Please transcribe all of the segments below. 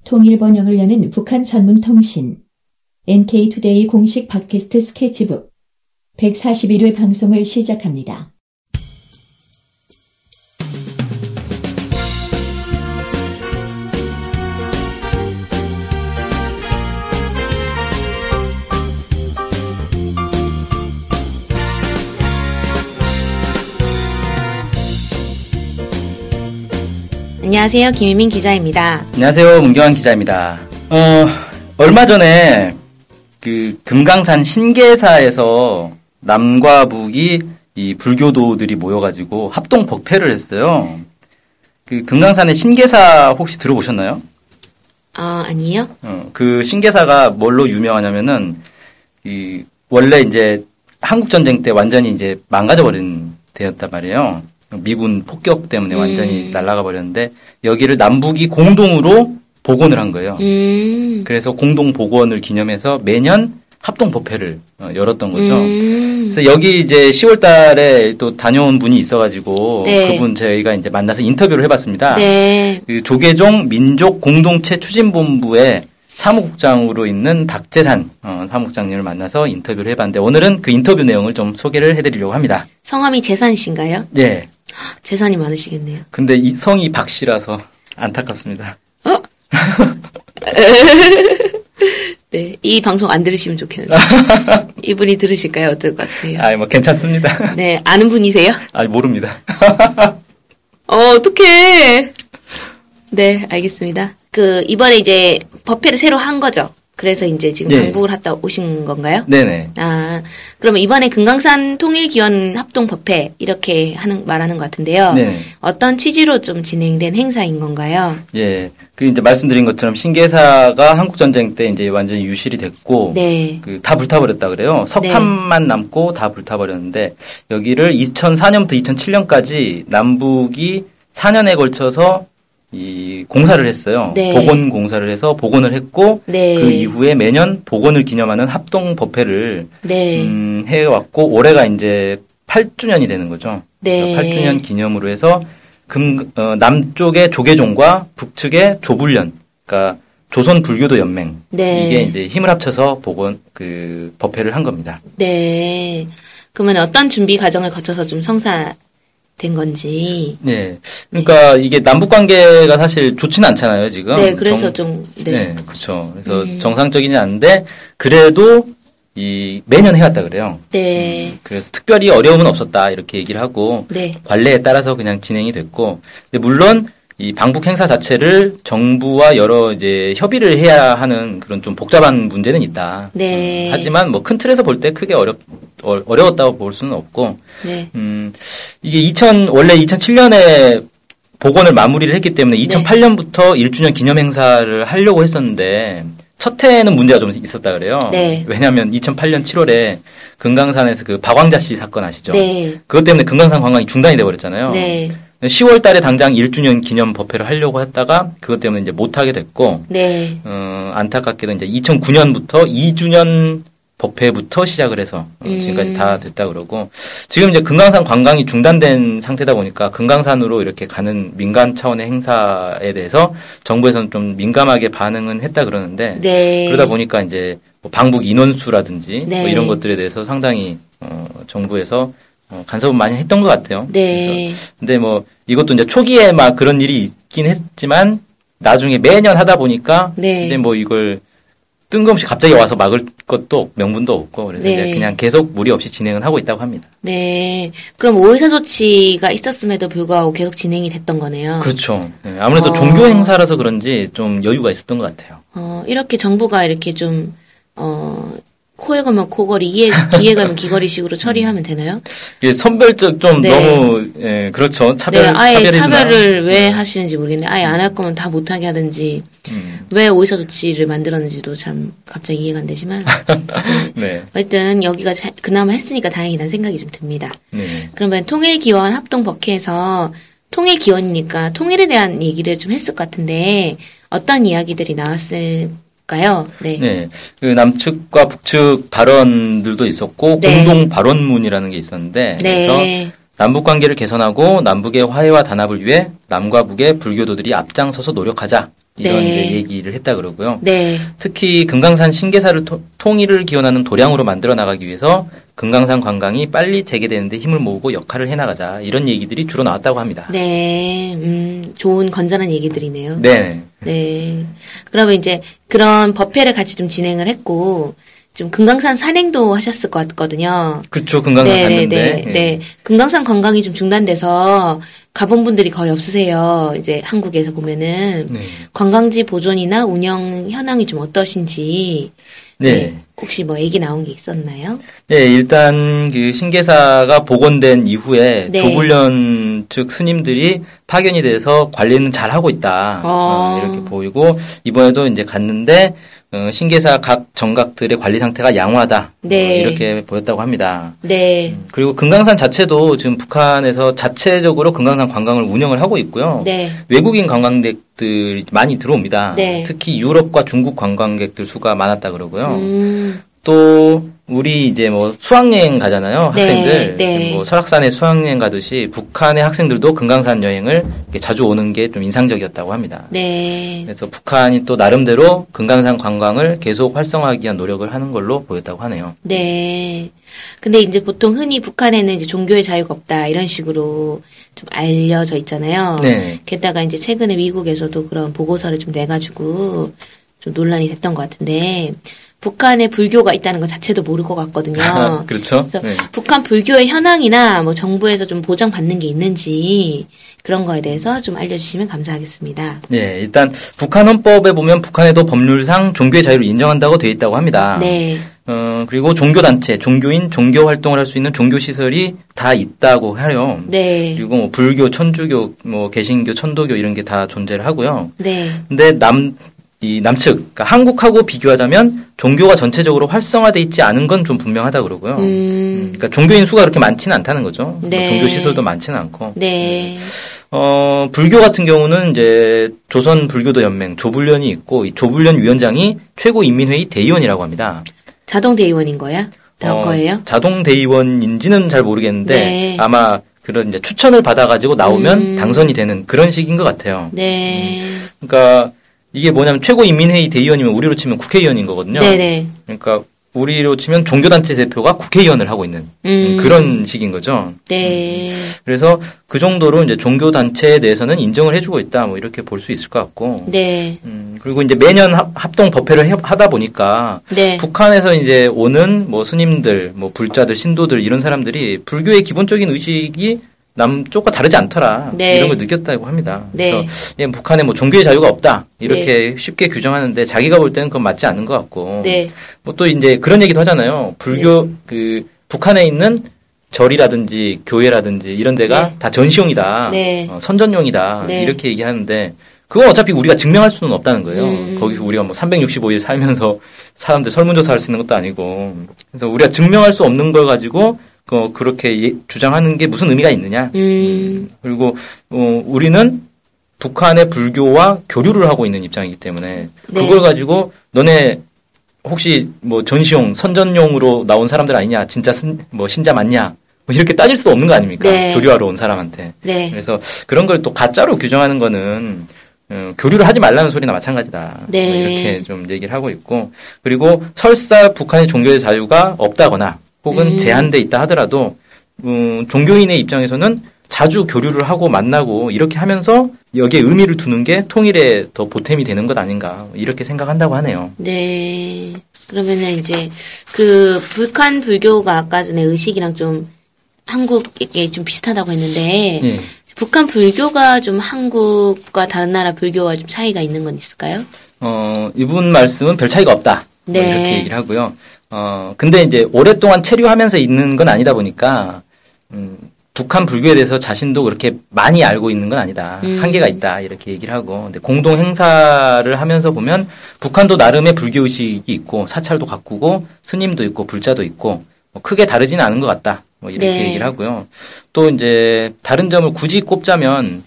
통일 번영을 여는 북한 전문 통신 NK투데이 공식 팟캐스트 스케치북 141회 방송을 시작합니다. 안녕하세요. 김유민 기자입니다. 안녕하세요. 문경환 기자입니다. 얼마 전에 그 금강산 신계사에서 남과 북이 이 불교도들이 모여가지고 합동 법회를 했어요. 그 금강산의 신계사 혹시 들어보셨나요? 아니요. 그 신계사가 뭘로 유명하냐면은 원래 이제 한국 전쟁 때 완전히 이제 망가져 버린 데였단 말이에요. 미군 폭격 때문에 완전히 날아가 버렸는데 여기를 남북이 공동으로 복원을 한 거예요. 그래서 공동 복원을 기념해서 매년 합동 법회를 열었던 거죠. 그래서 여기 이제 10월 달에 또 다녀온 분이 있어가지고 네. 그분 저희가 이제 만나서 인터뷰를 해봤습니다. 네. 그 조계종 민족 공동체 추진본부의 사무국장으로 있는 박재산 사무국장님을 만나서 인터뷰를 해봤는데 오늘은 그 인터뷰 내용을 좀 소개를 해드리려고 합니다. 성함이 재산이신가요? 네. 재산이 많으시겠네요. 근데 이 성이 박씨라서 안타깝습니다. 네, 이 방송 안 들으시면 좋겠는데 이분이 들으실까요? 어떨 것 같으세요? 뭐 괜찮습니다. 네, 아는 분이세요? 모릅니다. 어떡해. 네, 알겠습니다. 이번에 이제 법회를 새로 한 거죠. 그래서 이제 지금 네. 방북을 갔다 오신 건가요? 네네. 그러면 이번에 금강산 통일기원 합동 법회 이렇게 말하는 것 같은데요. 네. 어떤 취지로 좀 진행된 행사인 건가요? 예. 이제 말씀드린 것처럼 신계사가 한국전쟁 때 이제 완전히 유실이 됐고. 네. 다 불타버렸다 그래요. 석탑만 네. 남고 다 불타버렸는데 여기를 2004년부터 2007년까지 남북이 4년에 걸쳐서 공사를 했어요. 네. 복원 공사를 해서 복원을 했고 네. 그 이후에 매년 복원을 기념하는 합동 법회를 네. 해왔고 올해가 이제 8주년이 되는 거죠. 네. 8주년 기념으로 해서 남쪽의 조계종과 북측의 조불련, 그러니까 조선 불교도 연맹 네. 이게 이제 힘을 합쳐서 법회를 한 겁니다. 네. 그러면 어떤 준비 과정을 거쳐서 좀 된 건지. 네. 그러니까 이게 남북 관계가 사실 좋지는 않잖아요, 지금. 네, 그래서 네, 그렇죠. 그래서 정상적이지 않은데 그래도 매년 해왔다 그래요. 네. 그래서 특별히 어려움은 없었다 이렇게 얘기를 하고 네. 관례에 따라서 그냥 진행이 됐고, 근데 물론 이 방북 행사 자체를 정부와 여러 이제 협의를 해야 하는 그런 좀 복잡한 문제는 있다. 네. 하지만 뭐 큰 틀에서 볼 때 크게 어려웠다고 볼 수는 없고. 네. 이게 원래 2007년에 복원을 마무리를 했기 때문에 2008년부터 1주년 기념 행사를 하려고 했었는데 첫 해에는 문제가 좀 있었다 그래요. 네. 왜냐하면 2008년 7월에 금강산에서 그 박광자 씨 사건 아시죠? 네. 그것 때문에 금강산 관광이 중단이 돼 버렸잖아요. 네. 10월 달에 당장 1주년 기념 법회를 하려고 했다가 그것 때문에 이제 못 하게 됐고 네. 안타깝게도 이제 2009년부터 2주년 법회부터 시작을 해서 지금까지 다 됐다 그러고 지금 이제 금강산 관광이 중단된 상태다 보니까 금강산으로 이렇게 가는 민간 차원의 행사에 대해서 정부에서는 좀 민감하게 반응은 했다 그러는데 네. 그러다 보니까 이제 뭐 방북 인원수라든지 네. 뭐 이런 것들에 대해서 상당히 정부에서 간섭은 많이 했던 것 같아요. 네. 근데 뭐 이것도 이제 초기에 막 그런 일이 있긴 했지만 나중에 매년 하다 보니까 네. 이제 뭐 이걸 뜬금없이 갑자기 와서 막을 것도 명분도 없고 그래서 네. 그냥 계속 무리 없이 진행을 하고 있다고 합니다. 네. 그럼 오해사 조치가 있었음에도 불구하고 계속 진행이 됐던 거네요. 그렇죠. 네. 아무래도 종교 행사라서 그런지 좀 여유가 있었던 것 같아요. 이렇게 정부가 이렇게 좀 코에 가면 코걸이, 귀에 가면 귀걸이식으로 처리하면 되나요? 이게 선별적 좀 네. 너무 그렇죠. 네, 아예 차별을 왜 하시는지 모르겠네. 아예 안 할 거면 다 못하게 하든지 왜 오해사 조치를 만들었는지도 참 갑자기 이해가 안 되지만 네. 어쨌든 여기가 그나마 했으니까 다행이라는 생각이 좀 듭니다. 네. 그러면 통일기원 합동법회에서 통일기원이니까 통일에 대한 얘기를 좀 했을 것 같은데 어떤 이야기들이 나왔을까요? 네. 네. 그 남측과 북측 발언들도 있었고 네. 공동 발언문이라는 게 있었는데 네. 그래서 남북 관계를 개선하고 남북의 화해와 단합을 위해 남과 북의 불교도들이 앞장서서 노력하자. 이런 이제 얘기를 했다 그러고요. 특히 금강산 신계사를 통일을 기원하는 도량으로 만들어 나가기 위해서 금강산 관광이 빨리 재개되는데 힘을 모으고 역할을 해나가자 이런 얘기들이 주로 나왔다고 합니다. 좋은 건전한 얘기들이네요. 네. 그러면 이제 그런 법회를 같이 좀 진행을 했고 좀 금강산 산행도 하셨을 것 같거든요. 그렇죠. 금강산 갔는데. 금강산 관광이 좀 중단돼서 가본 분들이 거의 없으세요. 이제 한국에서 보면은 관광지 보존이나 운영 현황이 좀 어떠신지. 혹시 뭐 얘기 나온 게 있었나요? 일단 그 신계사가 복원된 이후에 조불련 측 스님들이 파견이 돼서 관리는 잘 하고 있다. 이렇게 보이고 이번에도 이제 갔는데 신계사 각 정각들의 관리 상태가 양호하다. 이렇게 보였다고 합니다. 그리고 금강산 자체도 지금 북한에서 자체적으로 금강산 관광을 운영을 하고 있고요. 외국인 관광객들이 많이 들어옵니다. 특히 유럽과 중국 관광객들 수가 많았다 그러고요. 또 우리 이제 뭐 수학여행 가잖아요. 학생들. 뭐 설악산에 수학여행 가듯이 북한의 학생들도 금강산 여행을 이렇게 자주 오는 게 좀 인상적이었다고 합니다. 그래서 북한이 또 나름대로 금강산 관광을 계속 활성화하기 위한 노력을 하는 걸로 보였다고 하네요. 근데 이제 보통 흔히 북한에는 이제 종교의 자유가 없다 이런 식으로 좀 알려져 있잖아요. 게다가 이제 최근에 미국에서도 그런 보고서를 좀 내가지고 좀 논란이 됐던 것 같은데 북한에 불교가 있다는 것 자체도 모를 것 같거든요. 그렇죠. 북한 불교의 현황이나 뭐 정부에서 좀 보장받는 게 있는지 그런 거에 대해서 좀 알려주시면 감사하겠습니다. 일단 북한 헌법에 보면 북한에도 법률상 종교의 자유를 인정한다고 되어 있다고 합니다. 그리고 종교단체, 종교인, 종교 활동을 할 수 있는 종교시설이 다 있다고 해요. 그리고 뭐 불교, 천주교, 뭐 개신교, 천도교 이런 게 다 존재를 하고요. 근데 남측, 그러니까 한국하고 비교하자면 종교가 전체적으로 활성화돼 있지 않은 건 좀 분명하다 그러고요. 그러니까 종교인 수가 그렇게 많지는 않다는 거죠. 종교 시설도 많지는 않고. 불교 같은 경우는 이제 조선 불교도 연맹 조불련이 있고 이 조불련 위원장이 최고인민회의 대의원이라고 합니다. 자동 대의원인 거야? 거예요? 자동 대의원인지는 잘 모르겠는데 아마 그런 이제 추천을 받아가지고 나오면 당선이 되는 그런 식인 것 같아요. 그러니까 이게 뭐냐면 최고인민회의 대의원이면 우리로 치면 국회의원인 거거든요. 그러니까 우리로 치면 종교단체 대표가 국회의원을 하고 있는 그런 식인 거죠. 그래서 그 정도로 이제 종교단체에 대해서는 인정을 해주고 있다. 뭐 이렇게 볼 수 있을 것 같고. 그리고 이제 매년 합동 법회를 하다 보니까 북한에서 이제 오는 뭐 스님들, 뭐 불자들, 신도들 이런 사람들이 불교의 기본적인 의식이 남쪽과 다르지 않더라. 이런 걸 느꼈다고 합니다. 그래서 북한에 뭐 종교의 자유가 없다. 이렇게 쉽게 규정하는데 자기가 볼 때는 그건 맞지 않는 것 같고. 뭐 또 이제 그런 얘기도 하잖아요. 불교 그 북한에 있는 절이라든지 교회라든지 이런 데가 다 전시용이다. 선전용이다. 이렇게 얘기하는데 그건 어차피 우리가 증명할 수는 없다는 거예요. 거기서 우리가 뭐 365일 살면서 사람들 설문조사할 수 있는 것도 아니고. 그래서 우리가 증명할 수 없는 걸 가지고 그렇게 주장하는 게 무슨 의미가 있느냐. 그리고 우리는 북한의 불교와 교류를 하고 있는 입장이기 때문에 그걸 가지고 너네 혹시 뭐 전시용, 선전용으로 나온 사람들 아니냐, 진짜 뭐 신자 맞냐, 뭐 이렇게 따질 수 없는 거 아닙니까? 교류하러 온 사람한테. 그래서 그런 걸 또 가짜로 규정하는 거는 교류를 하지 말라는 소리나 마찬가지다. 뭐 이렇게 좀 얘기를 하고 있고, 그리고 설사 북한의 종교의 자유가 없다거나 혹은 제한돼 있다 하더라도 종교인의 입장에서는 자주 교류를 하고 만나고 이렇게 하면서 여기에 의미를 두는 게 통일에 더 보탬이 되는 것 아닌가 이렇게 생각한다고 하네요. 그러면은 이제 그 북한 불교가 아까 전에 의식이랑 좀 한국에 좀 비슷하다고 했는데 북한 불교가 좀 한국과 다른 나라 불교와 좀 차이가 있는 건 있을까요? 이분 말씀은 별 차이가 없다. 뭐 이렇게 얘기를 하고요. 근데 이제 오랫동안 체류하면서 있는 건 아니다 보니까 북한 불교에 대해서 자신도 그렇게 많이 알고 있는 건 아니다. 한계가 있다. 이렇게 얘기를 하고. 근데 공동 행사를 하면서 보면 북한도 나름의 불교의식이 있고 사찰도 가꾸고 스님도 있고 불자도 있고 뭐 크게 다르지는 않은 것 같다. 뭐 이렇게 얘기를 하고요. 또 이제 다른 점을 굳이 꼽자면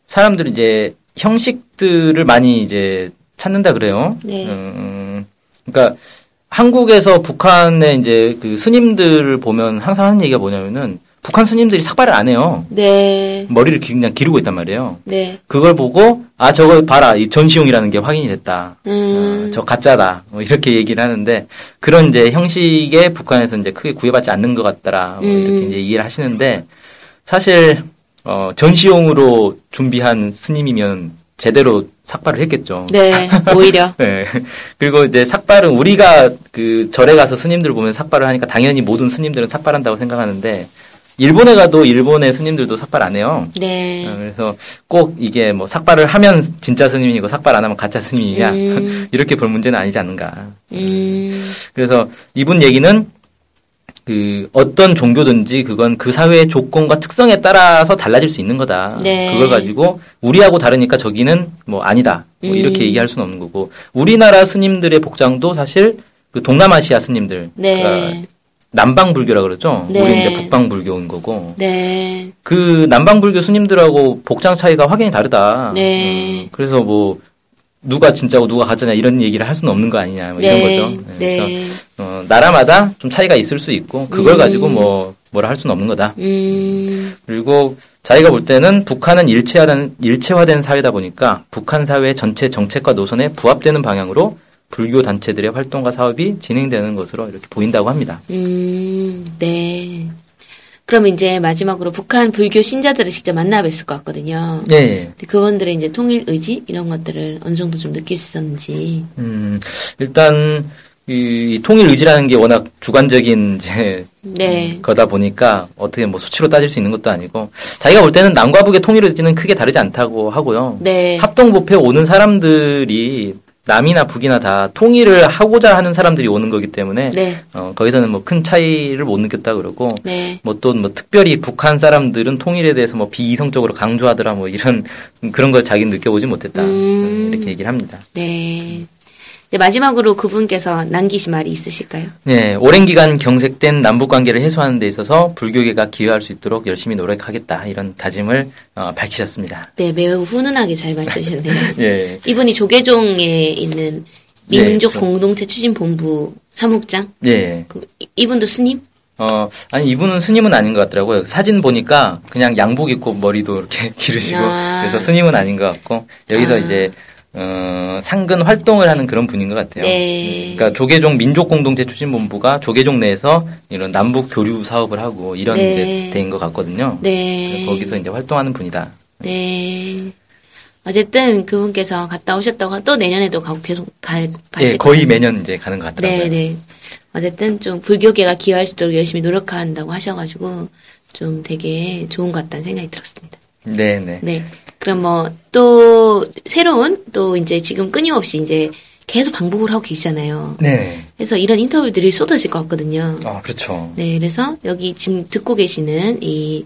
사람들이 이제 형식들을 많이 이제 찾는다 그래요. 그러니까 한국에서 북한의 이제 그 스님들을 보면 항상 하는 얘기가 뭐냐면은 북한 스님들이 삭발을 안 해요. 네. 머리를 그냥 기르고 있단 말이에요. 네. 그걸 보고 저거 봐라, 이 전시용이라는 게 확인이 됐다. 저 가짜다. 뭐 이렇게 얘기를 하는데 그런 이제 형식에 북한에서 이제 크게 구애받지 않는 것 같더라. 뭐 이렇게 이제 얘기를 하시는데 사실 전시용으로 준비한 스님이면 제대로 삭발을 했겠죠. 네, 오히려. 네. 그리고 이제 삭발은 우리가 그 절에 가서 스님들 보면 삭발을 하니까 당연히 모든 스님들은 삭발한다고 생각하는데 일본에 가도 일본의 스님들도 삭발 안 해요. 네. 그래서 꼭 이게 뭐 삭발을 하면 진짜 스님이고 삭발 안 하면 가짜 스님이냐 이렇게 볼 문제는 아니지 않는가. 그래서 이분 얘기는 그 어떤 종교든지 그건 그 사회의 조건과 특성에 따라서 달라질 수 있는 거다. 네. 그걸 가지고 우리하고 다르니까 저기는 뭐 아니다. 뭐 이렇게 얘기할 수는 없는 거고 우리나라 스님들의 복장도 사실 그 동남아시아 스님들 네. 그러니까 남방 불교라 그러죠. 네. 우리는 이제 북방 불교인 거고. 네. 그 남방 불교 스님들하고 복장 차이가 확연히 다르다. 네. 그래서 뭐 누가 진짜고 누가 가짜냐 이런 얘기를 할 수는 없는 거 아니냐 뭐 이런 거죠. 네. 그래서 나라마다 좀 차이가 있을 수 있고 그걸 가지고 뭐라 할 수는 없는 거다. 그리고 자기가 볼 때는 북한은 일체화된 사회다 보니까 북한 사회 전체 정책과 노선에 부합되는 방향으로 불교 단체들의 활동과 사업이 진행되는 것으로 이렇게 보인다고 합니다. 네. 그럼 이제 마지막으로 북한 불교 신자들을 직접 만나 뵀을 것 같거든요. 네. 그분들의 이제 통일 의지 이런 것들을 어느 정도 좀 느낄 수 있었는지. 일단 이 통일 의지라는 게 워낙 주관적인 이제 네. 거다 보니까 어떻게 뭐 수치로 따질 수 있는 것도 아니고 자기가 볼 때는 남과 북의 통일 의지는 크게 다르지 않다고 하고요. 네. 합동법회에 오는 사람들이 남이나 북이나 다 통일을 하고자 하는 사람들이 오는 거기 때문에 네. 거기서는 뭐 큰 차이를 못 느꼈다 그러고 네. 뭐 또 뭐 특별히 북한 사람들은 통일에 대해서 뭐 비이성적으로 강조하더라 뭐 이런 그런 걸 자기는 느껴보지 못했다 이렇게 얘기를 합니다. 네. 네, 마지막으로 그분께서 남기신 말이 있으실까요? 네, 오랜 기간 경색된 남북 관계를 해소하는 데 있어서 불교계가 기여할 수 있도록 열심히 노력하겠다 이런 다짐을 밝히셨습니다. 네, 매우 훈훈하게 잘 맞춰주셨네요. 예. 이분이 조계종에 있는 민족 공동체 추진본부 사무국장. 예. 이분도 스님? 아니 이분은 스님은 아닌 것 같더라고요. 사진 보니까 그냥 양복 입고 머리도 이렇게 기르시고 그래서 스님은 아닌 것 같고 여기서 이제 상근 활동을 하는 그런 분인 것 같아요. 네. 그러니까 조계종 민족공동체 추진본부가 조계종 내에서 이런 남북 교류 사업을 하고 이런 이제 데인 것 같거든요. 네. 거기서 이제 활동하는 분이다. 네. 어쨌든 그분께서 갔다 오셨다고 또 내년에도 계속 가실 예, 거의 매년 이제 가는 것 같더라고요. 네. 어쨌든 좀 불교계가 기여할 수 있도록 열심히 노력한다고 하셔가지고 좀 되게 좋은 것 같다는 생각이 들었습니다. 네네. 네. 그럼 뭐 또 새로운 또 이제 지금 끊임없이 이제 계속 반복을 하고 계시잖아요. 네. 그래서 이런 인터뷰들이 쏟아질 것 같거든요. 그렇죠. 네. 그래서 여기 지금 듣고 계시는 이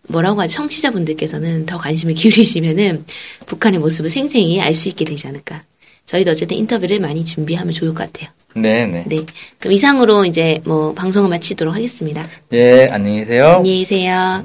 뭐라고 하죠? 청취자분들께서는 더 관심을 기울이시면은 북한의 모습을 생생히 알 수 있게 되지 않을까. 저희도 어쨌든 인터뷰를 많이 준비하면 좋을 것 같아요. 네네. 네. 그럼 이상으로 이제 뭐 방송을 마치도록 하겠습니다. 예, 안녕히 계세요. 안녕히 계세요.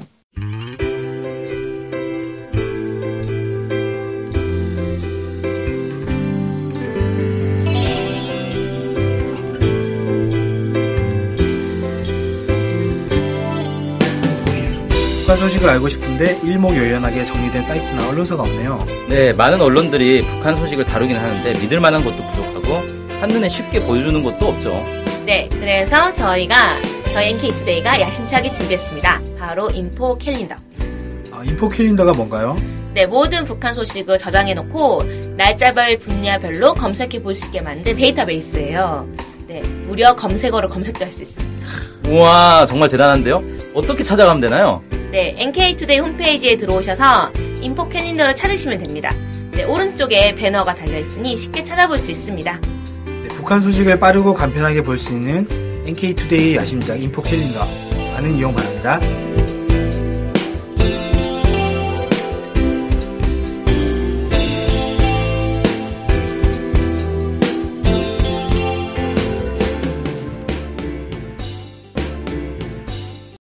북한 소식을 알고 싶은데 일목요연하게 정리된 사이트나 언론사가 없네요. 네, 많은 언론들이 북한 소식을 다루긴 하는데 믿을 만한 것도 부족하고 한눈에 쉽게 보여주는 것도 없죠. 네, 그래서 저희 NK투데이가 야심차게 준비했습니다. 바로 인포 캘린더. 인포 캘린더가 뭔가요? 네, 모든 북한 소식을 저장해놓고 날짜별 분야별로 검색해 볼 수 있게 만든 데이터베이스예요. 네, 무려 검색어로 검색도 할 수 있습니다. 우와, 정말 대단한데요? 어떻게 찾아가면 되나요? 네, NK투데이 홈페이지에 들어오셔서 인포 캘린더를 찾으시면 됩니다. 네, 오른쪽에 배너가 달려있으니 쉽게 찾아볼 수 있습니다. 네, 북한 소식을 빠르고 간편하게 볼 수 있는 NK투데이 야심작 인포 캘린더 많은 이용 바랍니다.